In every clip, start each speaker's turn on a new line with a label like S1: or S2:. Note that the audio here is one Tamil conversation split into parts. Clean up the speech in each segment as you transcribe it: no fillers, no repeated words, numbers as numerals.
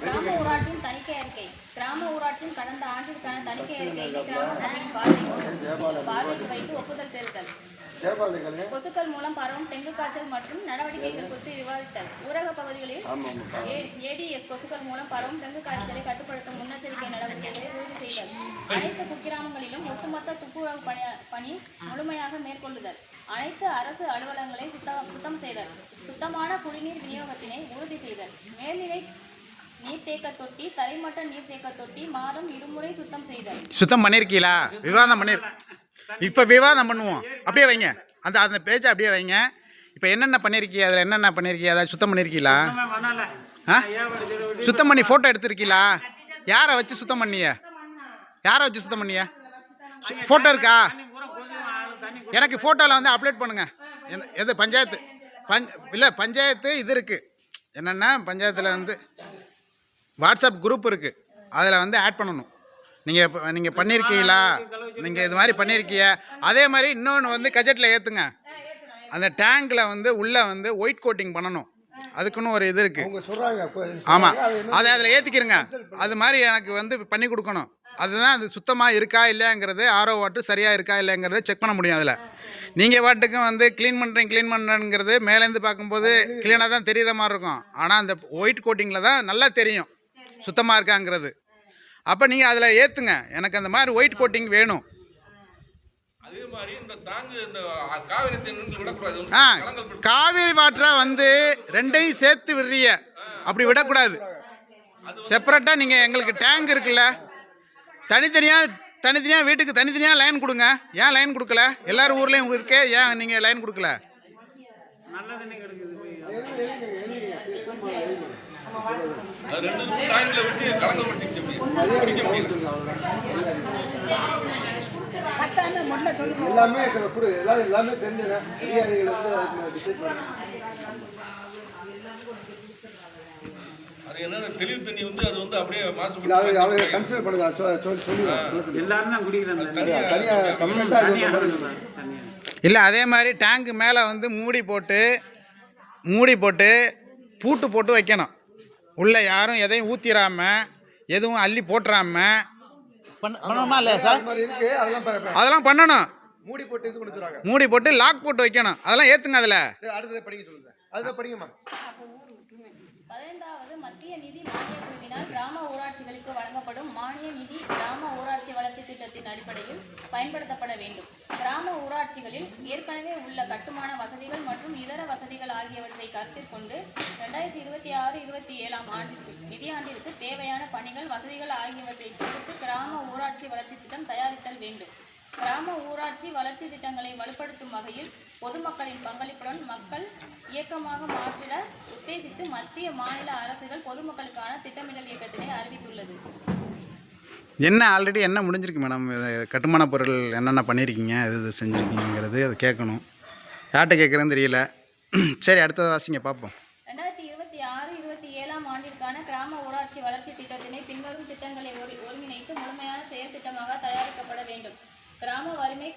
S1: கிராம ஊராட்சியின் தணிக்கை அறிக்கை. கிராம ஊராட்சியின் கடந்த ஆண்டிற்கான தணிக்கை அறிக்கையை கிராம சபையின் பார்வைக்கு வைத்து ஒப்புதல் பெறுதல். கொசுக்கள் மூலம் பரவும் டெங்கு காய்ச்சல் மற்றும் நடவடிக்கைகள் குறித்து விவாதித்தல். ஊரக பகுதிகளில் ஏடிஎஸ் கொசுக்கள் மூலம் பரவும் டெங்கு காய்ச்சலை கட்டுப்படுத்தும் முன்னெச்சரிக்கை நடவடிக்கைகளை உறுதி செய்தல். அனைத்து குக்கிராமங்களிலும் ஒட்டுமொத்த துப்புரவு பணி முழுமையாக மேற்கொள்ளுதல். அனைத்து அரசு அலுவலகங்களை சுத்தம் செய்தல். சுத்தமான குடிநீர் விநியோகத்தினை உறுதி செய்தல். மேல்நிலை நீர்த்தேக்க தொட்டி, தரைமட்ட நீர்த்தேக்க தொட்டி மாதம் 2 முறை சுத்தம் செய்தல்.
S2: சுத்தம் பண்ணிருக்கீங்களா? விவாதம் இப்போ விவாதம் பண்ணுவோம். அப்படியே வைங்க, அந்த பேஜை அப்படியே வைங்க. இப்போ என்னென்ன பண்ணியிருக்கீங்க, அதில் என்னென்ன பண்ணியிருக்கீங்க, அதை சுத்தம் பண்ணியிருக்கீங்களா? சுத்தம் பண்ணி ஃபோட்டோ எடுத்துருக்கீங்களா? யாரை வச்சு சுத்தம் பண்ணிய? யாரை வச்சு சுத்தம் பண்ணிய? ஃபோட்டோ இருக்கா? எனக்கு ஃபோட்டோவில் வந்து அப்லோட் பண்ணுங்கள். எது பஞ்சாயத்து இல்லை பஞ்சாயத்து இது இருக்குது. என்னென்னா பஞ்சாயத்தில் வந்து வாட்ஸ்அப் குரூப் இருக்குது, அதில் வந்து ஆட் பண்ணணும். நீங்கள் பண்ணியிருக்கீங்களா? நீங்கள் இது மாதிரி பண்ணியிருக்கீங்க. அதே மாதிரி இன்னொன்று வந்து கஜெட்டில் ஏற்றுங்க. அந்த டேங்கில் வந்து உள்ளே வந்து ஒயிட் கோட்டிங் பண்ணணும். அதுக்குன்னு ஒரு இது இருக்குது. ஆமாம், அதை அதில் ஏற்றிக்கிறங்க. அது மாதிரி எனக்கு வந்து பண்ணி கொடுக்கணும். அதுதான் அது சுத்தமாக இருக்கா இல்லையாங்கிறது, ஆரோ வாட்டர் சரியாக இருக்கா இல்லைங்கிறத செக் பண்ண முடியும். அதில் நீங்கள் வாட்டுக்கும் வந்து க்ளீன் பண்ணுறேங்கிறது மேலேருந்து பார்க்கும்போது க்ளீனாக தான் தெரிகிற மாதிரி இருக்கும். ஆனால் அந்த ஒயிட் கோட்டிங்கில் தான் நல்லா தெரியும் சுத்தமாக இருக்காங்கிறது. அப்போ நீங்கள் அதில் ஏற்றுங்க, எனக்கு அந்த மாதிரி ஒயிட் கோட்டிங் வேணும். காவேரி வாட்டரை வந்து ரெண்டையும் சேர்த்து விடுறீங்க, அப்படி விடக்கூடாது. செப்பரேட்டாக நீங்கள் எங்களுக்கு டேங்க் இருக்குல்ல, தனித்தனியாக வீட்டுக்கு தனித்தனியாக லைன் கொடுங்க. ஏன் லைன் கொடுக்கல? எல்லாரும் ஊர்லேயும் இருக்கே, ஏன் நீங்கள் லைன் கொடுக்கல?
S3: எல்லாமே எல்லாமே தெரிஞ்சது. தெளிவு தண்ணி வந்து அது வந்து அப்படியே மாசுபட்டு கன்சிடர் பண்ணுங்க. எல்லாரும் தான் குடிக்கிறாங்க.
S2: இல்லை அதே மாதிரி டேங்கு மேலே வந்து மூடி போட்டு பூட்டு போட்டு வைக்கணும். உள்ளே யாரும் எதையும் ஊற்றிடாமல் எதுவும் அள்ளி போட்டுறாம பண்ணணுமா இல்லையா சார்? அதெல்லாம் பண்ணணும். மூடி போட்டு லாக் போட்டு வைக்கணும். அதெல்லாம் ஏற்றுங்க. அதில்
S3: அடுத்தது படிக்க சொல்லுங்க. அடுத்த படிங்கம்மா.
S1: 15வது மத்திய நிதி மானிய குழுவினால் கிராம ஊராட்சிகளுக்கு வழங்கப்படும் மானிய நிதி கிராம ஊராட்சி வளர்ச்சி திட்டத்தின் அடிப்படையில் பயன்படுத்தப்பட வேண்டும். கிராம ஊராட்சிகளில் ஏற்கனவே உள்ள கட்டுமான வசதிகள் மற்றும் இதர வசதிகள் ஆகியவற்றை கருத்தில் கொண்டு 2026-27 நிதியாண்டிற்கு தேவையான பணிகள், வசதிகள் ஆகியவற்றை பொறுத்து கிராம ஊராட்சி வளர்ச்சி திட்டம் தயாரித்தல் வேண்டும். கிராம ஊராட்சி வளர்ச்சி திட்டங்களை வலுப்படுத்தும் வகையில் பொதுமக்களின் பங்களிப்புடன் மக்கள் இயக்கமாக மாற்றிட உத்தேசித்து மத்திய மாநில அரசுகள் பொதுமக்களுக்கான திட்டமிடல் இயக்கத்தினை அறிவித்துள்ளது.
S2: என்ன ஆல்ரெடி என்ன முடிஞ்சிருக்கு மேடம்? கட்டுமான பொருள் என்னென்ன பண்ணியிருக்கீங்க, எது செஞ்சுருக்கீங்கிறது அது கேட்கணும். யார்கிட்ட கேட்குறேன்னு தெரியல. சரி, அடுத்தது வாசிங்க பார்ப்போம்.
S1: 2026-27 ஆண்டிற்கான கிராம ஊராட்சி வளர்ச்சி திட்டத்தினை பின்வரும் திட்டங்களை ஒருங்கிணைத்து முழுமையான செயல் திட்டமாக தயாரிக்கப்பட வேண்டும். கிராம வறுமை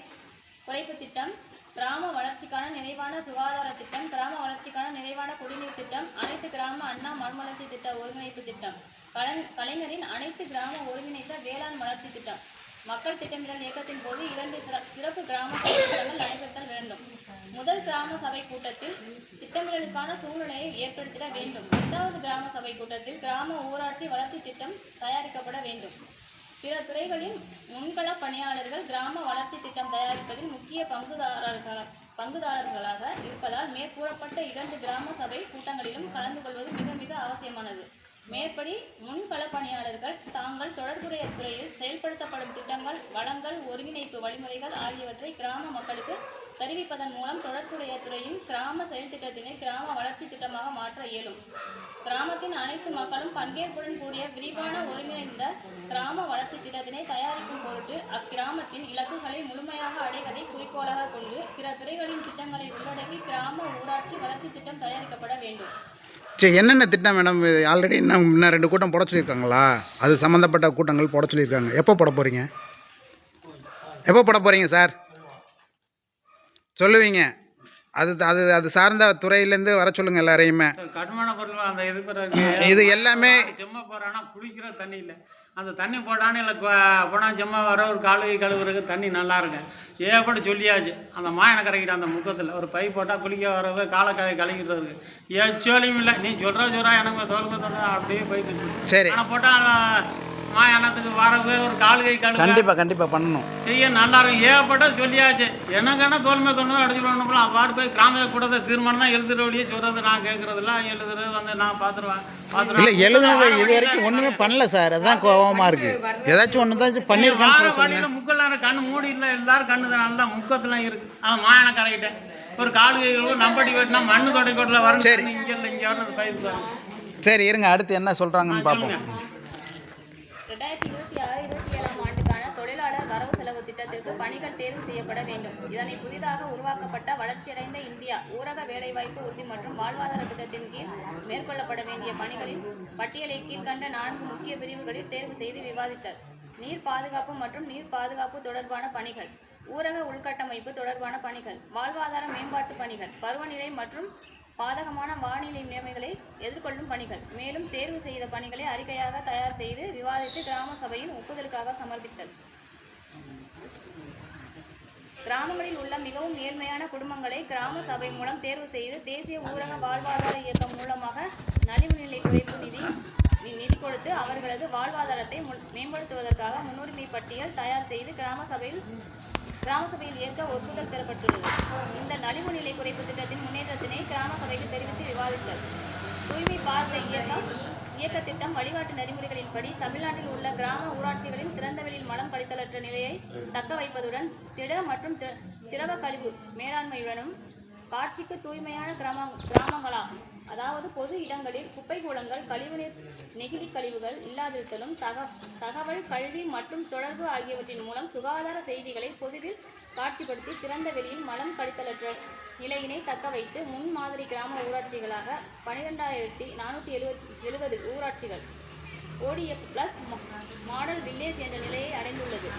S1: குறைப்பு திட்டம், கிராம வளர்ச்சிக்கான நிறைவான சுகாதார திட்டம், கிராம வளர்ச்சிக்கான நிறைவான குடிநீர் திட்டம், அனைத்து கிராம அண்ணா மறுமலர்ச்சி திட்ட ஒருங்கிணைப்பு திட்டம், கலைஞரின் அனைத்து கிராம ஒருங்கிணைத்த வேளாண் வளர்ச்சி திட்டம். மக்கள் திட்டமிடல் இயக்கத்தின் போது 2 சிறப்பு கிராம சபை கூட்டங்கள் நடைபெற்றல் வேண்டும். முதல் கிராம சபை கூட்டத்தில் திட்டமிடலுக்கான சூழ்நிலையை ஏற்படுத்திட வேண்டும். 2வது கிராம சபை கூட்டத்தில் கிராம ஊராட்சி வளர்ச்சி திட்டம் தயாரிக்கப்பட வேண்டும். பிற துறைகளின் முன்கள பணியாளர்கள் கிராம வளர்ச்சி திட்டம் தயாரிப்பதில் முக்கிய பங்குதாரர்களாக இருப்பதால் மேற்கூறப்பட்ட 2 கிராம சபை கூட்டங்களிலும் கலந்து கொள்வது மிக மிக அவசியமானது. மேற்படி முன்கள பணியாளர்கள் தாங்கள் தொடர்புடைய துறையில் செயல்படுத்தப்படும் திட்டங்கள், வளங்கள், ஒருங்கிணைப்பு வழிமுறைகள் ஆகியவற்றை கிராம மக்களுக்கு தெரிவிப்பதன் மூலம் தொடர்புடைய துறையின் கிராம செயல் திட்டத்தினை கிராம வளர்ச்சி திட்டமாக மாற்ற இயலும். கிராமத்தின் அனைத்து மக்களும் பங்கேற்புடன் கூடிய விரிவான ஒருங்கிணைந்த கிராம வளர்ச்சி திட்டத்தினை தயாரிக்கும் பொருட்டு அக்கிராமத்தின் இலக்குகளை முழுமையாக அடைவதை குறிக்கோளாக கொண்டு பிற துறைகளின் திட்டங்களை உள்ளடக்கி கிராம ஊராட்சி வளர்ச்சி திட்டம் தயாரிக்கப்பட வேண்டும்.
S2: சரி, என்னென்ன திட்டம் மேடம்? ஆல்ரெடி இன்னும் 2 கூட்டம் போட சொல்லியிருக்காங்களா? அது சம்மந்தப்பட்ட கூட்டங்கள் போட சொல்லியிருக்காங்க. எப்போ போட போகிறீங்க சார்? சொல்லுவீங்க. அது அது அது சார்ந்த துறையிலேருந்து வர சொல்லுங்க எல்லாரையுமே.
S4: கட்டுமான பொருள் அந்த இது
S2: இது எல்லாமே
S4: செம்ம போகிறான்னா குளிக்கிற தண்ணி இல்லை. அந்த தண்ணி போட்டானே இல்லை போனால் செம்ம வர ஒரு காலு கழுவுறதுக்கு தண்ணி நல்லா இருக்கு. ஏகப்பட்டு சொல்லியாச்சு. அந்த மாயனை கரைக்கிட்ட அந்த முக்கத்தில் ஒரு பை போட்டால் குளிக்க வரவு காலை கழுவிக்கிறதுக்கு ஏச்சோலியும் இல்லை. நீ சொல்கிறா எனக்கு தோல்வி அப்படியே போயிட்டு
S2: சரி.
S4: ஆனால் போட்டால் மாயானத்துக்கு வரவு ஒரு காலு கழுவு
S2: கண்டிப்பாக பண்ணணும்.
S4: செய்ய நல்லா இருக்கும். ஏகப்பட்டது சொல்லியாச்சு. எனக்கான தோல்மை தோணுதான் அடிச்சு பண்ணணும். அவ்வாறு போய் கிராம கூடத்தை தீர்மானம் தான் எழுதுகிற வழியே சொல்கிறது. நான் கேட்குறதில்ல, எழுதுறது வந்து நான் பார்த்துருவேன்.
S2: இல்லை எழுதுனது இது வரைக்கும் ஒன்றுமே பண்ணல சார். அதுதான் கோபமாக இருக்குது. ஏதாச்சும் ஒன்று தான் பண்ணியிருக்கேன்.
S4: வழியில் முக்கெல்லாம் கண்ணு மூடி இல்லை. எல்லாரும் கண்ணு தான் நல்லா முக்கத்துலாம் இருக்குது. ஆனால் மாயனை கரைக்கிட்டேன் ஒரு காலு நம்படி வெட்டினா மண்ணு தொடைக்கோட்டில் வரணும். சரி, இங்கே இல்லை, இங்கே வரணும் பைப்பு தான்.
S2: சரி இருங்க, அடுத்து என்ன சொல்கிறாங்கன்னு பார்ப்போம்.
S1: 2026-27 ஆண்டுக்கான தொழிலாளர் வரவு செலவு திட்டத்திற்கு பணிகள் தேர்வு செய்யப்பட வேண்டும். இதனை புதிதாக உருவாக்கப்பட்ட வளர்ச்சியடைந்த இந்தியா ஊரக வேலைவாய்ப்பு உறுதி மற்றும் வாழ்வாதார திட்டத்தின் கீழ் மேற்கொள்ளப்பட வேண்டிய பணிகளின் பட்டியலை கீழ்கண்ட 4 முக்கிய பிரிவுகளில் தேர்வு செய்து விவாதித்தல். நீர் பாதுகாப்பு மற்றும் நீர் பாதுகாப்பு தொடர்பான பணிகள், ஊரக உள்கட்டமைப்பு தொடர்பான பணிகள், வாழ்வாதார மேம்பாட்டு பணிகள், பருவநிலை மற்றும் பாதகமான வானிலை நிலைமைகளை எதிர்கொள்ளும் பணிகள். மேலும் தேர்வு செய்த பணிகளை அறிக்கையாக தயார் செய்து விவாதித்து கிராம சபையின் ஒப்புதலுக்காக சமர்ப்பித்தல். கிராமங்களில் உள்ள மிகவும் ஏழ்மையான குடும்பங்களை கிராம சபை மூலம் தேர்வு செய்து தேசிய ஊரக வாழ்வாதார இயக்கம் மூலமாக நலிவு நிலை குறைப்பு நிதி கொடுத்து அவர்களது வாழ்வாதாரத்தை மேம்படுத்துவதற்காக முன்னுரிமை பட்டியல் தயார் செய்து கிராம சபையில் ஏற்க ஒப்புதல் பெறப்பட்டுள்ளது. இந்த நலிவு நிலை குறைப்பு திட்டத்தின் முன்னேற்றத்தினை கிராம சபையில் தெரிவித்து விவாதித்தல். தூய்மை பாரத இயக்க திட்டம் வழிகாட்டு நெறிமுறைகளின்படி தமிழ்நாட்டில் உள்ள கிராம ஊராட்சிகளின் திறந்தவெளியில் மலம் கழித்தலற்ற நிலையை தக்க வைப்பதுடன் திட மற்றும் திரவ கழிவு மேலாண்மையுடனும் காட்சிக்கு தூய்மையான கிராமங்களாகும். அதாவது பொது இடங்களில் குப்பை கூளங்கள், கழிவுநீர், நெகிழி கழிவுகள் இல்லாதிருத்தலும், தகவல், கல்வி மற்றும் தொடர்பு ஆகியவற்றின் மூலம் சுகாதார செய்திகளை பொதுவில் காட்சிப்படுத்தி திறந்த வெளியில் மலம் கழித்தலற்ற நிலையினை தக்க வைத்து முன்மாதிரி கிராம ஊராட்சிகளாக 12,470 ஊராட்சிகள் ODF+ மாடல் வில்லேஜ் என்ற நிலையை அடைந்துள்ளது.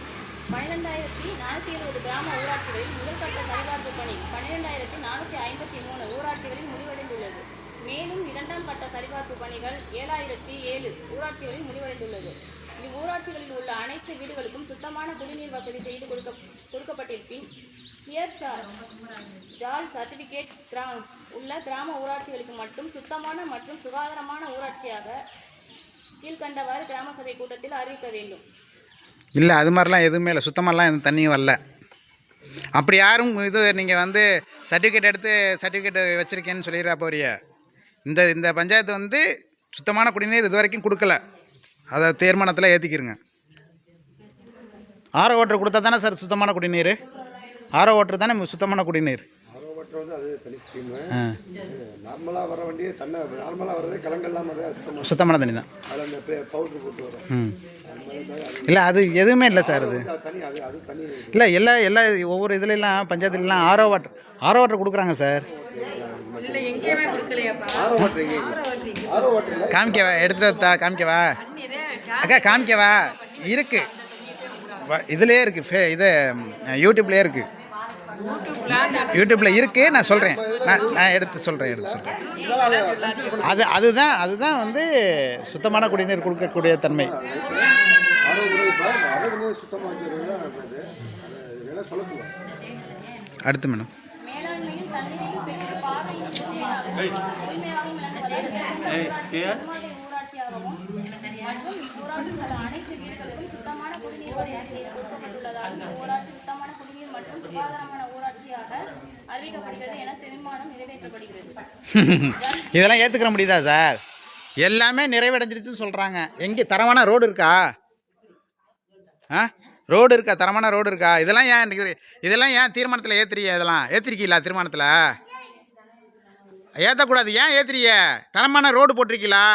S1: 12,470 கிராம ஊராட்சிகளில் முதல்கட்ட சரிபார்ப்பு பணி 12,453 ஊராட்சிகளில் முடிவடைந்துள்ளது. மேலும் 2ஆம் கட்ட சரிபார்ப்பு பணிகள் 7,007 ஊராட்சிகளில் முடிவடைந்துள்ளது. இவ்வூராட்சிகளில் உள்ள அனைத்து வீடுகளுக்கும் சுத்தமான குடிநீர் வசதி செய்து கொடுக்கப்பட்டிருப்பின் ஜால் சர்டிபிகேட் உள்ள கிராம ஊராட்சிகளுக்கு மட்டும் சுத்தமான மற்றும் சுகாதாரமான ஊராட்சியாக கீழ்கண்டவாறு கிராம சபை கூட்டத்தில் அறிவிக்க வேண்டும்.
S2: இல்லை அது மாதிரிலாம் எதுவுமே இல்லை. சுத்தமாகலாம் எதுவும் தண்ணியும் வரல. அப்படி யாரும் இது நீங்கள் வந்து சர்டிஃபிகேட் எடுத்து சர்டிஃபிகேட் வச்சுருக்கேன்னு சொல்லிடுறா போறிய. இந்த பஞ்சாயத்து வந்து சுத்தமான குடிநீர் இது வரைக்கும் கொடுக்கல. அதை தீர்மானத்தில் ஏற்றிக்கிருங்க. ஆரோ வாட்டர் கொடுத்தா தானே சார் சுத்தமான குடிநீர்? ஆரோ வாட்டர் தானே சுத்தமான குடிநீர்.
S3: ஆரோ வாட்டர் வந்து அது தனி ஸ்கீமு. நார்மலாக வர வேண்டிய தண்ணி நார்மலாக வரதே கலங்கெல்லாம்
S2: சுத்தமான தண்ணி தான்.
S3: அதில் அந்த பவுட்ரு போட்டு வரும்.
S2: இல்லை அது எதுவுமே இல்லை சார். அது
S3: தனி அது தனி
S2: இல்லை எல்லா ஒவ்வொரு இதுலலாம் பஞ்சாயத்துலாம் ஆரோ வாட்டர் கொடுக்குறாங்க சார். காமிக்கவா? எடுத்துகிட்டு காமிக்கவா? அக்கா காமிக்கவா? இருக்கு இதுலேயே இருக்குது. இது யூடியூப்லேயே இருக்குது. யூடியூப்பில் இருக்குது. நான் சொல்கிறேன். நான் எடுத்து சொல்கிறேன். அதுதான் வந்து சுத்தமான குடிநீர் கொடுக்கக்கூடிய தன்மை. அடுத்து மேடம்
S1: மற்றும் இவ்வூராட்சிகள் அனைத்து வீடுகளுக்கும் சுத்தமான குடிநீர் வசதி செய்து கொடுக்கப்பட்டுள்ளதால் ஊராட்சி சுத்தமான குடிநீர் மற்றும் சுகாதாரமான ஊராட்சியாக அறிவிக்கப்படுகிறது என தீர்மானம் நிறைவேற்றப்படுகிறது.
S2: இதெல்லாம் ஏற்றுக்கிற முடியுதா சார்? எல்லாமே நிறைவடைஞ்சிருச்சுன்னு சொல்கிறாங்க. எங்கே தரமான ரோடு இருக்கா? ரோடு இருக்கா? தரமான ரோடு இருக்கா? இதெல்லாம் ஏன் தீர்மானத்தில் ஏற்றுறீங்க? இதெல்லாம் ஏற்றிருக்கீங்களா தீர்மானத்தில்? ஏற்றக்கூடாது. ஏன் ஏற்றுறீங்க? தரமான ரோடு போட்டிருக்கீங்களா?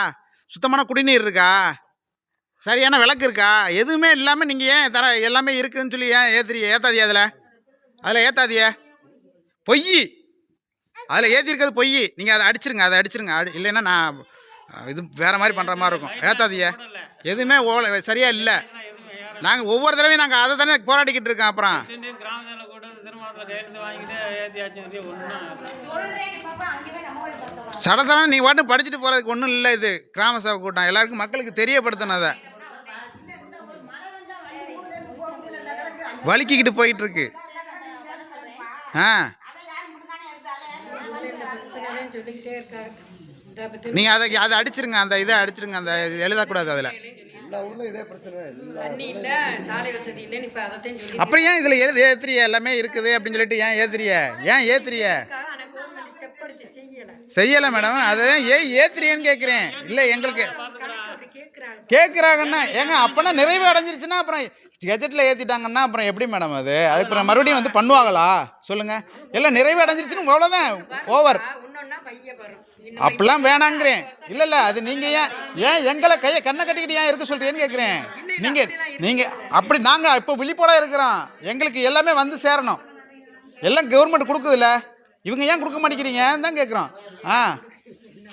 S2: சுத்தமான குடிநீர் இருக்கா? சரியான விளக்கு இருக்கா? எதுவுமே இல்லாமல் நீங்கள் ஏன் எல்லாமே இருக்குதுன்னு சொல்லி ஏன் ஏற்றாதியா? அதில் ஏற்றாதிய பொய். அதில் ஏற்றிருக்கிறது பொய். நீங்கள் அதை அடிச்சிருங்க. இல்லைன்னா நான் இது வேறு மாதிரி பண்ணுற மாதிரி இருக்கும். ஏற்றாதிய எதுவுமே சரியாக இல்லை. நாங்கள் ஒவ்வொரு தடவையும் நாங்கள் அதை தானே போராடிக்கிட்டு இருக்கோம். அப்புறம்
S4: இடத்துல கையெழுத்து வாங்கிட்டு ஏற்றியாச்சும் சொல்லி ஒன்றும்
S2: சடசடனா நீ வாட்டும் படிச்சுட்டு போகிறதுக்கு ஒன்றும் இல்லை. இது கிராம சபை கூட்டம் எல்லாருக்கும் மக்களுக்கு தெரியப்படுத்தணும். அதை வலிக்கிக்கிட்டு போயிட்டு இருக்கு. நீங்கள் அதை அடிச்சிருங்க, அந்த இதை அடிச்சிருங்க, அந்த எழுதக்கூடாது அதில். அப்புறம் ஏன் இதில் ஏத்துறிய எல்லாமே இருக்குது அப்படின்னு சொல்லிட்டு ஏன் ஏத்துறிய செய்யலை மேடம். அதை ஏத்துறியன்னு கேட்குறேன். இல்லை எங்களுக்கு கேட்குறாங்கன்னா ஏங்க அப்போனா நிறைவு அடைஞ்சிருச்சுன்னா அப்புறம் கெஜெட்டில் ஏற்றிட்டாங்கன்னா அப்புறம் எப்படி மேடம் அதுக்கு அப்புறம் மறுபடியும் வந்து பண்ணுவாங்களா சொல்லுங்கள்? எல்லாம் நிறைவு அடைஞ்சிருச்சுன்னு அவ்வளோதான், ஓவர். அப்படிலாம் வேணாங்கிறேன். இல்லை அது நீங்கள் ஏன் எங்களை கண்ணை கட்டிக்கிட்டு ஏன் இருக்க சொல்கிறீங்கன்னு கேட்குறேன். நீங்கள் அப்படி நாங்கள் இப்போ விழிப்போட இருக்கிறோம். எங்களுக்கு எல்லாமே வந்து சேரணும். எல்லாம் கவர்மெண்ட் கொடுக்குதுல்ல, இவங்க ஏன் கொடுக்க மாட்டேங்கிறீங்கன்னு தான் கேட்குறோம்.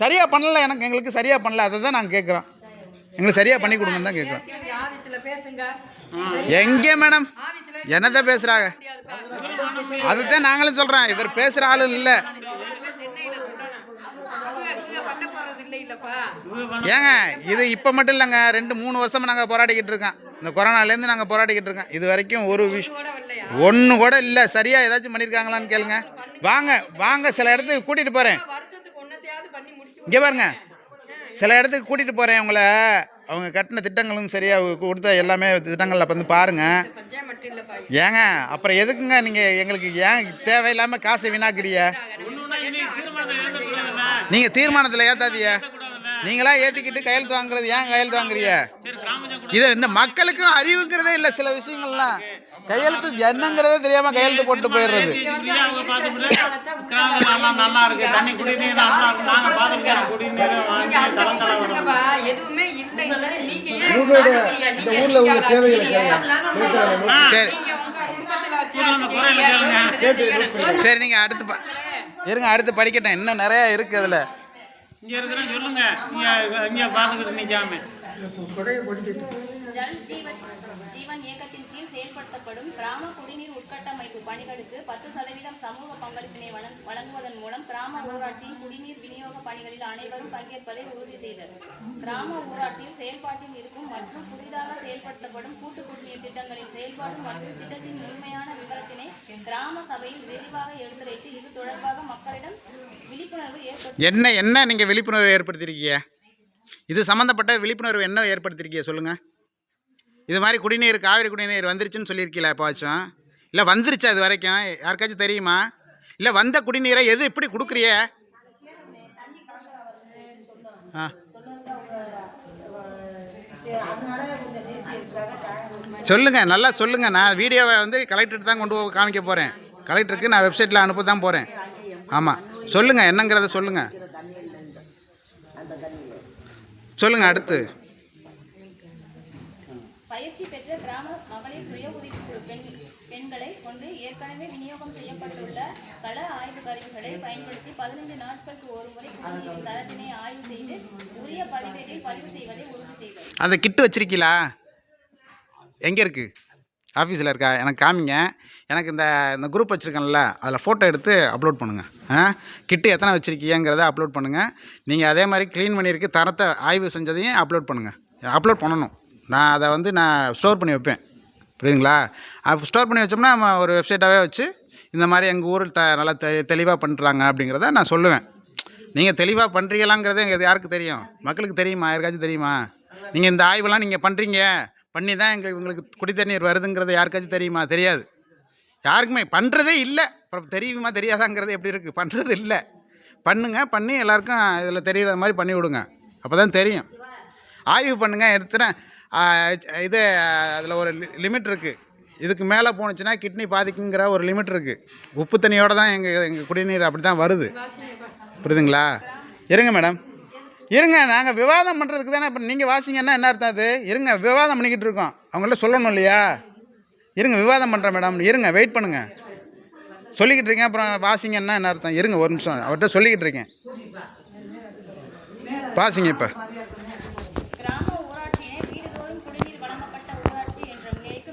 S2: சரியாக பண்ணல, எங்களுக்கு சரியாக பண்ணல, அதை தான் நாங்கள் கேட்குறோம். எங்களுக்கு சரியாக பண்ணி கொடுங்கன்னு தான் கேட்குறோம். எங்கே மேடம் என்னதான் பேசுகிறாங்க? அதுதான் நாங்களும் சொல்கிறோம். இவர் பேசுகிற ஆளு இல்லை. ஏங்க இது இப்போ மட்டும் இல்லைங்க, 2-3 வருஷமாக நாங்கள் போராடிக்கிட்டு இருக்கோம். இந்த கொரோனாலேருந்து நாங்கள் போராடிக்கிட்டு இருக்கோம். இது வரைக்கும் ஒரு விஷயம் ஒன்று கூட இல்லை. சரியாக ஏதாச்சும் பண்ணியிருக்காங்களான்னு கேளுங்க. வாங்க சில இடத்துக்கு கூட்டிகிட்டு போகிறேன். இங்கே பாருங்க, சில இடத்துக்கு கூட்டிகிட்டு போகிறேன் உங்களை. அவங்க கட்டின திட்டங்களும் சரியாக கொடுத்த எல்லாமே திட்டங்களில் வந்து பாருங்கள். ஏங்க அப்புறம் எதுக்குங்க நீங்கள் எங்களுக்கு ஏன் தேவையில்லாமல் காசை வீணாக்குறீங்க? நீங்கள் தீர்மானத்தில் ஏற்றாதீங்க. நீங்களா ஏற்றிக்கிட்டு கையெழுத்து வாங்குறது ஏன் கையெழுத்து வாங்குறீங்க? இது இந்த மக்களுக்கும் அறிவுங்கிறதே இல்லை. சில விஷயங்கள்லாம் கையெழுத்து என்னங்கிறதே தெரியாமல் கையெழுத்து போட்டு போயிடுறது.
S4: நல்லா இருக்கு, தண்ணி குடிநீர்
S2: சரி நீங்கள் அடுத்து படிக்கட்டும். இன்னும் நிறையா இருக்குது அதில்.
S4: இங்கே இருக்கிறேன் சொல்லுங்க. இங்கே பார்த்துக்கிட்டு நிற்காம
S1: ஜல் ஜீவன் இயக்கத்தின் கீழ் செயல்படுத்தப்படும் கிராம குடிநீர் உட்கட்டமைப்பு பணிகளுக்கு 10% சமூக பங்களிப்பினை வழங்குவதன் மூலம் கிராம ஊராட்சியின் குடிநீர் விநியோக பணிகளில் அனைவரும் பங்கேற்பதை உறுதி செய்தது. கிராம ஊராட்சியில் செயல்பாட்டில் இருக்கும் மற்றும் புதிதாக செயல்படுத்தப்படும் கூட்டு குடிநீர் திட்டங்களின் செயல்பாடு மற்றும் திட்டத்தின் முழுமையான விவரத்தினை கிராம சபையில் விரிவாக எடுத்துரைத்து இது தொடர்பாக மக்களிடம் விழிப்புணர்வு
S2: என்ன நீங்கள் விழிப்புணர்வு ஏற்படுத்தியிருக்கீங்க? இது சம்மந்தப்பட்ட விழிப்புணர்வு என்ன ஏற்படுத்தியிருக்கீங்க சொல்லுங்கள். இது மாதிரி குடிநீர் காவிரி குடிநீர் வந்துருச்சுன்னு சொல்லியிருக்கீங்களா எப்போச்சும்? இல்லை வந்துருச்சா இது வரைக்கும் யாருக்காச்சும் தெரியுமா? இல்லை வந்த குடிநீரை எப்படி கொடுக்குறிய? சொல்லுங்கள், நல்லா சொல்லுங்கள். நான் வீடியோவை வந்து கலெக்டருக்கு தான் கொண்டு காமிக்க போகிறேன். கலெக்டருக்கு நான் வெப்சைட்டில் அனுப்ப தான் போகிறேன். ஆமாம் சொல்லுங்கள், என்னங்கிறத சொல்லுங்கள். சொல்லுங்கள் அடுத்து.
S1: பயிற்சி பெற்ற கிராம மகளிர் சுய உதவிக்குழு பெண்களை கொண்டு ஏற்கனவே விநியோகம் செய்யப்பட்டுள்ள கள ஆய்வு கருவிகளை பயன்படுத்தி 15 நாட்களுக்கு ஒருமுறை குடிநீரின் தரத்தினை ஆய்வு செய்து உரிய பதிவேட்டில் பதிவு செய்வதை உறுதி செய்வது.
S2: அந்த கிட்டு வச்சிருக்கீங்களா? எங்கே இருக்குது? ஆஃபீஸில் இருக்கா? எனக்கு காமிங்க. எனக்கு இந்த குரூப் வச்சுருக்கேன்ல, அதில் ஃபோட்டோ எடுத்து அப்லோட் பண்ணுங்கள். கிட்டு எத்தனை வச்சுருக்கீங்கிறத அப்லோட் பண்ணுங்கள். நீங்கள் அதே மாதிரி க்ளீன் பண்ணியிருக்கு தரத்தை ஆய்வு செஞ்சதையும் அப்லோட் பண்ணுங்கள். அப்லோட் பண்ணணும். நான் அதை வந்து நான் ஸ்டோர் பண்ணி வைப்பேன். புரியுதுங்களா? அப்போ ஸ்டோர் பண்ணி வச்சோம்னா நம்ம ஒரு வெப்சைட்டாகவே வச்சு இந்த மாதிரி எங்கள் ஊரில் நல்லா தெளிவாக பண்ணுறாங்க அப்படிங்கிறத நான் சொல்லுவேன். நீங்கள் தெளிவாக பண்ணுறீங்களாங்கிறத எங்களுக்கு யாருக்கு தெரியும்? மக்களுக்கு தெரியுமா? யாருக்காச்சும் தெரியுமா? நீங்கள் இந்த ஆய்வெல்லாம் நீங்கள் பண்ணுறீங்க, பண்ணி தான் எங்களுக்கு குடி தண்ணீர் வருதுங்கிறது யாருக்காச்சும் தெரியுமா? தெரியாது. யாருக்குமே பண்ணுறதே இல்லை. அப்புறம் தெரியுமா தெரியாதாங்கிறது எப்படி இருக்குது? பண்ணுறது இல்லை. பண்ணி எல்லாருக்கும் இதில் தெரிகிற மாதிரி பண்ணி விடுங்க. அப்போ தான் தெரியும். ஆய்வு பண்ணுங்கள். எடுத்துனா இது அதில் ஒரு லிமிட் இருக்குது. இதுக்கு மேலே போணுச்சுன்னா கிட்னி பாதிக்குங்கிற ஒரு லிமிட் இருக்குது. உப்பு தண்ணியோடு தான் எங்கள் குடிநீர் அப்படி தான் வருது. புரியுதுங்களா? இருங்க மேடம், இருங்க. நாங்கள் விவாதம் பண்ணுறதுக்கு தானே. இப்போ நீங்கள் வாசிங்கன்னா என்ன அர்த்தம்? அது இருங்க, விவாதம் பண்ணிக்கிட்டு இருக்கோம். அவங்கள்ட்ட சொல்லணும் இல்லையா? இருங்க, விவாதம் பண்ணுறேன் மேடம். இருங்க, வெயிட் பண்ணுங்கள். சொல்லிக்கிட்டு இருக்கேன். அப்புறம் வாசிங்கன்னா என்ன அர்த்தம்? இருங்க ஒரு நிமிஷம், அவர்கிட்ட சொல்லிக்கிட்டு இருக்கேன். வாசிங்க இப்போ.
S1: கிராம ஊராட்சியினை வீடுதோறும் குடிநீர் வழங்கப்பட்ட ஊராட்சி என்ற நிலைக்கு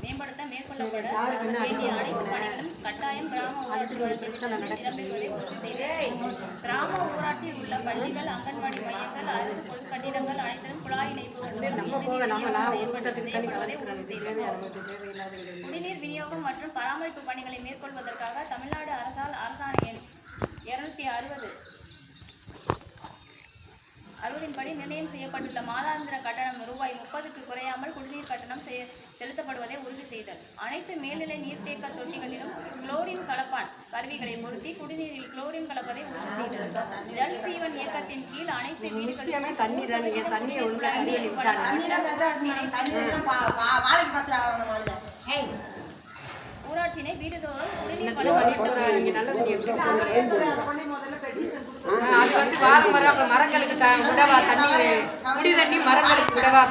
S1: மேம்படுத்த மேற்கொள்ள மேற்கொள்ளப்பட வேண்டிய அனைத்து பணிகளும் கட்டாயம் கிராம ஊராட்சி வளர்ச்சி இடம்பெறுவதை உறுதி செய்தல். கிராம ஊராட்சியில் உள்ள பள்ளிகள், அங்கன்வாடி மையங்கள், அரசு பொது கட்டிடங்கள் அனைத்திலும் குழாய் இணைப்புகள் குடிநீர் விநியோகம் மற்றும் பராமரிப்பு பணிகளை மேற்கொள்வதற்காக தமிழ்நாடு அரசால் அரசாணை எண் 260 படி நிர்ணயம் செய்யப்பட்டுள்ள மாதாந்திர கட்டணம் ரூபாய் 30க்கு குறையாமல் குடிநீர் கட்டணம் செலுத்தப்படுவதை உறுதி செய்தல். அனைத்து மேல்நிலை நீர்த்தேக்க தொட்டிகளிலும் குளோரின் கலப்பான் கருவிகளை பொருத்தி குடிநீரில் குளோரின் கலப்பதை உறுதி செய்தல். ஜல் ஜீவன் இயக்கத்தின் கீழ் அனைத்து வீடுகளிலும் ஊராட்சியினை வீடுதோறும் குடிநீர்
S5: மரங்களுக்கு விடவா தண்ணி குடி தண்ணி மரங்களுக்கு விடவா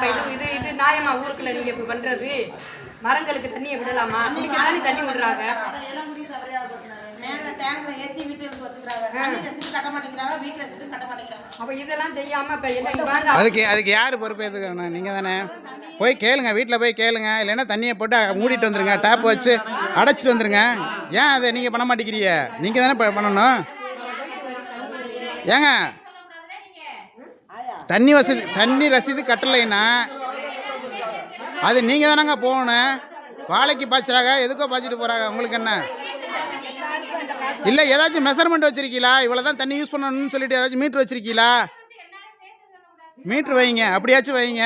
S5: இது நியாயமா? ஊருக்குள்ள நீங்க இப்ப பண்றது மரங்களுக்கு தண்ணியை விடலாமா? குடிக்க தண்ணி விடுறாங்க, அப்ப இதெல்லாம் செய்யாம
S2: அதுக்கு யார் பொறுப்பேற்றுக்கண்ணா? நீங்கள் தானே போய் கேளுங்க, வீட்டில் போய் கேளுங்க. இல்லைன்னா தண்ணியை போட்டு மூடிட்டு வந்துடுங்க, டேப் வச்சு அடைச்சிட்டு வந்துடுங்க. ஏன் அதை நீங்கள் பண்ண மாட்டேங்கிறீங்க? நீங்கள் தானே பண்ணணும். ஏங்க தண்ணி ரசீது கட்டலைன்னா அது நீங்கள் தானங்க போகணும். வாழைக்கு பாய்ச்சுறாங்க, எதுக்கோ பாய்ச்சிட்டு போகிறாங்க. உங்களுக்கு என்ன இல்லை? ஏதாச்சும் மெஷர்மெண்ட் வச்சுருக்கீங்களா? இவ்வளோ தான் தண்ணி யூஸ் பண்ணணும்னு சொல்லிட்டு ஏதாச்சும் மீட்ரு வச்சுருக்கீங்களா? மீட்ரு வைங்க, அப்படியாச்சும் வைங்க.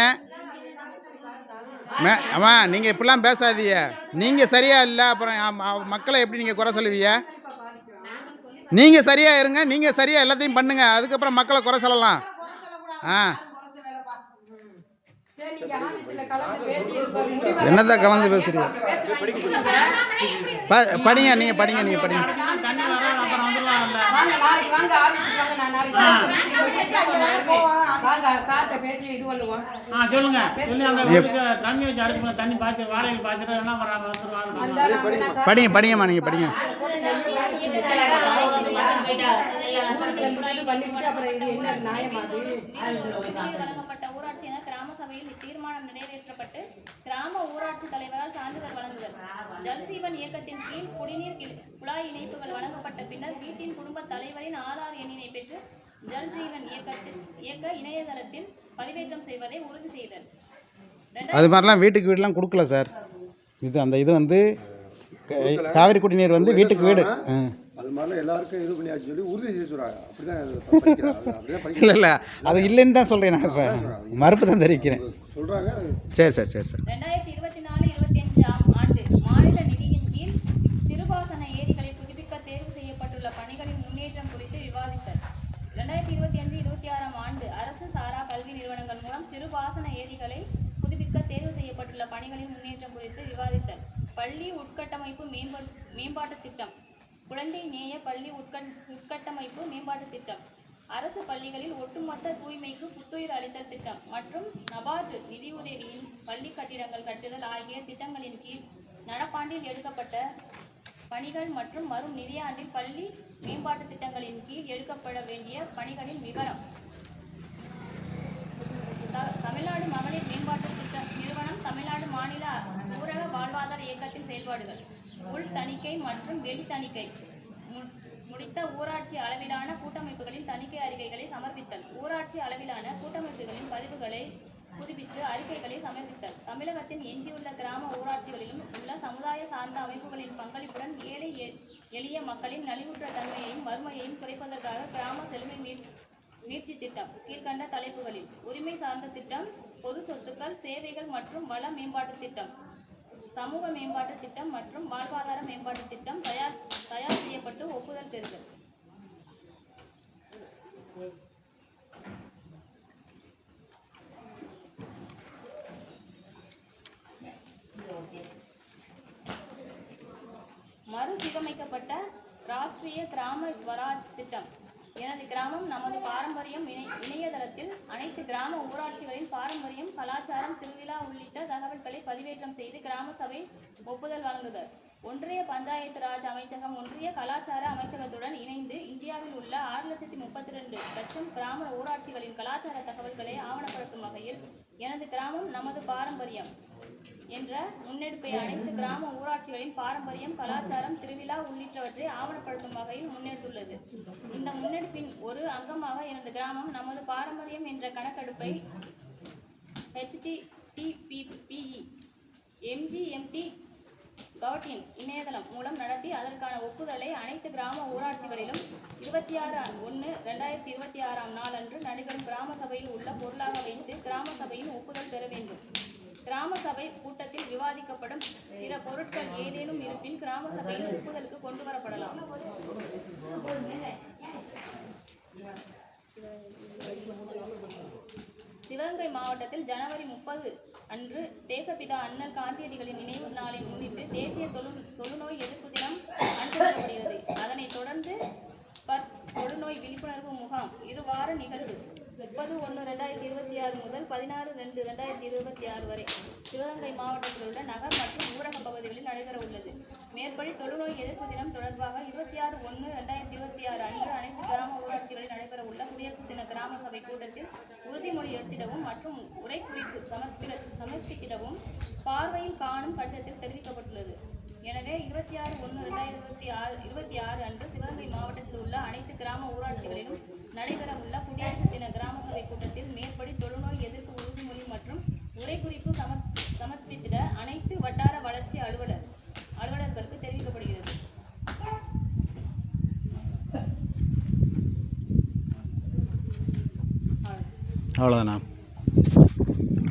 S2: ஆமாம், நீங்கள் இப்படிலாம் பேசாதீங்க. நீங்கள் சரியாக இல்லை, அப்புறம் மக்களை எப்படி நீங்கள் குறை சொல்லுவீங்க? நீங்கள் சரியாக இருங்க, நீங்கள் சரியாக எல்லாத்தையும் பண்ணுங்கள், அதுக்கப்புறம் மக்களை குறை சொல்லலாம். என்னதான் கலந்து பேசுறீங்க? படிங்க, நீங்கள் படிங்க, நீங்கள் படிங்க. படிங்கம்மா, நீங்கள் படிங்க.
S1: வழங்கப்பட்ட ஊராட்சி என கிராம சபையில் தீர்மானம் நிறைவேற்றப்பட்டு கிராம ஊராட்சி தலைவரால் சான்றிதழ் வழங்குதல். ஜல்ஜீவன் இயக்கத்தின் கீழ் குடிநீர் குழாய் இணைப்புகள் வழங்கப்பட்ட பின்னர் வீட்டின் குடும்ப தலைவரின் ஆதார் எண்ணினை பெற்று ஜல்ஜீவன் இயக்க இணையதளத்தில் பதிவேற்றம் செய்வதை உறுதி செய்தல்.
S2: அது மாதிரிலாம் வீட்டுக்கு வீடுலாம் கொடுக்கல சார். இது வந்து காவிரி குடிநீர் வந்து வீட்டுக்கு வீடு
S6: அது மாதிரிலாம் எல்லாருக்கும் இது பண்ணியாச்சு சொல்லி உறுதி செய்ய சொல்கிறாங்க. அப்படிதான்
S2: இல்லை அது இல்லைன்னு தான் சொல்கிறேன். நான் இப்போ மறுப்பு தான் தெரிவிக்கிறேன்
S6: சொல்கிறாங்க.
S2: சரி சார்.
S1: 2024-25 ஆண்டு மாநில நிதியின் கீழ் சிறுபாசன ஏரிகளை புதுப்பிக்க தேர்வு செய்யப்பட்டுள்ள பணிகளின் முன்னேற்றம் குறித்து விவாதித்தல். 2025-26 ஆண்டு அரசு சாரா கல்வி நிறுவனங்கள் மூலம் சிறுபாசன ஏரிகளை புதுப்பிக்க தேர்வு செய்யப்பட்டுள்ள பணிகளின் முன்னேற்றம் குறித்து விவாதித்தல். பள்ளி உட்கட்டமைப்பு மேம்பாட்டு திட்டம், குழந்தை நேய பள்ளி உட்கட்டமைப்பு மேம்பாட்டு திட்டம், அரசு பள்ளிகளில் ஒட்டுமொத்த தூய்மைக்கு புத்துயிர் அளித்தல் திட்டம் மற்றும் நபார்டு நிதியுதவியின் பள்ளி கட்டிடங்கள் கட்டுதல் ஆகிய திட்டங்களின் கீழ் நடப்பாண்டில் எடுக்கப்பட்ட பணிகள் மற்றும் வரும் நிதியாண்டில் பள்ளி மேம்பாட்டு திட்டங்களின் கீழ் எடுக்கப்பட வேண்டிய பணிகளின் விவரம். தமிழ்நாடு மகளிர் மேம்பாட்டு திட்ட நிறுவனம் தமிழ்நாடு மாநில ஊரக வாழ்வாதார இயக்கத்தின் செயல்பாடுகள். உள் தணிக்கை மற்றும் வெளி தணிக்கை முடித்த ஊராட்சி அளவிலான கூட்டமைப்புகளின் தணிக்கை அறிக்கைகளை சமர்ப்பித்தல். ஊராட்சி அளவிலான கூட்டமைப்புகளின் பதிவுகளை புதுப்பித்து அறிக்கைகளை சமர்ப்பித்தல். தமிழகத்தின் எஞ்சியுள்ள கிராம ஊராட்சிகளிலும் உள்ள சமுதாய சார்ந்த அமைப்புகளின் பங்களிப்புடன் ஏழை எளிய மக்களின் நலிவுற்ற தன்மையையும் வறுமையையும் குறைப்பதற்காக கிராம செழுமை மீட்சி திட்டம் கீழ்கண்ட தலைப்புகளில் உரிமை சார்ந்த திட்டம், பொது சொத்துக்கள், சேவைகள் மற்றும் வள மேம்பாட்டு திட்டம், சமூக மேம்பாட்டு திட்டம் மற்றும் வாழ்வாதார மேம்பாட்டு திட்டம் தயார் செய்யப்பட்டு ஒப்புதல் பெறுதல். மறுசீரமைக்கப்பட்ட ராஷ்டிரிய கிராம ஸ்வராஜ் திட்டம். எனது கிராமம் நமது பாரம்பரியம் இணையதளத்தில் அனைத்து கிராம ஊராட்சிகளின் பாரம்பரியம், கலாச்சாரம், திருவிழா உள்ளிட்ட தகவல்களை பதிவேற்றம் செய்து கிராம சபை ஒப்புதல் வழங்குதல். ஒன்றிய பஞ்சாயத்து ராஜ் அமைச்சகம் ஒன்றிய கலாச்சார அமைச்சகத்துடன் இணைந்து இந்தியாவில் உள்ள 6,32,00,000 கிராம ஊராட்சிகளின் கலாச்சார தகவல்களை ஆவணப்படுத்தும் வகையில் எனது கிராமம் நமது பாரம்பரியம் என்ற முன்னெடுப்பை அனைத்து கிராம ஊராட்சிகளின் பாரம்பரியம், கலாச்சாரம், திருவிழா உள்ளிட்டவற்றை ஆவணப்படுத்தும் வகையில் முன்னெடுத்துள்ளது. இந்த முன்னெடுப்பின் ஒரு அங்கமாக எனது கிராமம் நமது பாரம்பரியம் என்ற கணக்கெடுப்பை HTTPE MGMT .in இணையதளம் மூலம் நடத்தி அதற்கான ஒப்புதலை அனைத்து கிராம ஊராட்சிகளிலும் 26/1/2026 நாளன்று நடைபெறும் கிராம சபையில் உள்ள பொருளாக வைத்து கிராம சபையின் ஒப்புதல் பெற வேண்டும். கிராம சபை கூட்டத்தில் விவாதிக்கப்படும் பிற பொருட்கள் ஏதேனும் இருப்பின் கிராம சபையின் ஒப்புதலுக்கு கொண்டு வரப்படலாம். சிவகங்கை மாவட்டத்தில் ஜனவரி 30 அன்று தேசப்பிதா அண்ணல் காந்தியடிகளின் நினைவு நாளை முன்னிட்டு தேசிய தொழுநோய் எதிர்ப்பு தினம் அனுசரிக்கப்படுகிறது. அதனைத் தொடர்ந்து ஸ்பர்ஸ் தொழுநோய் விழிப்புணர்வு முகாம் இருவார நிகழ்வு 30/1/2026 முதல் 16/2/2026 வரை சிவகங்கை மாவட்டத்தில் உள்ள நகர் மற்றும் ஊரக பகுதிகளில் நடைபெற உள்ளது. மேற்படி தொழுநோய் எதிர்ப்பு தினம் தொடர்பாக 26/1/2026 அன்று அனைத்து கிராம ஊராட்சிகளில் நடைபெற உள்ள குடியரசு தின கிராம சபை கூட்டத்தில் உறுதிமொழி எடுத்திடவும் மற்றும் உரை குறிப்பு சமர்ப்பித்திடவும் பார்வையில் காணும் கடிதத்தில் தெரிவிக்கப்பட்டுள்ளது. எனவே 26/1/2026 அன்று சிவகங்கை மாவட்டத்தில் உள்ள அனைத்து கிராம ஊராட்சிகளிலும் நடைபெற உள்ள குடியரசு தின கிராம சபை கூட்டத்தில் மேற்படி தொழுநோய் எதிர்ப்பு உறுதிமொழி மற்றும் உரை குறிப்பு சமர்ப்பித்திட அனைத்து வட்டார வளர்ச்சி அலுவலர்களுக்கு தெரிவிக்கப்படுகிறது.
S2: அவ்வளோதானா?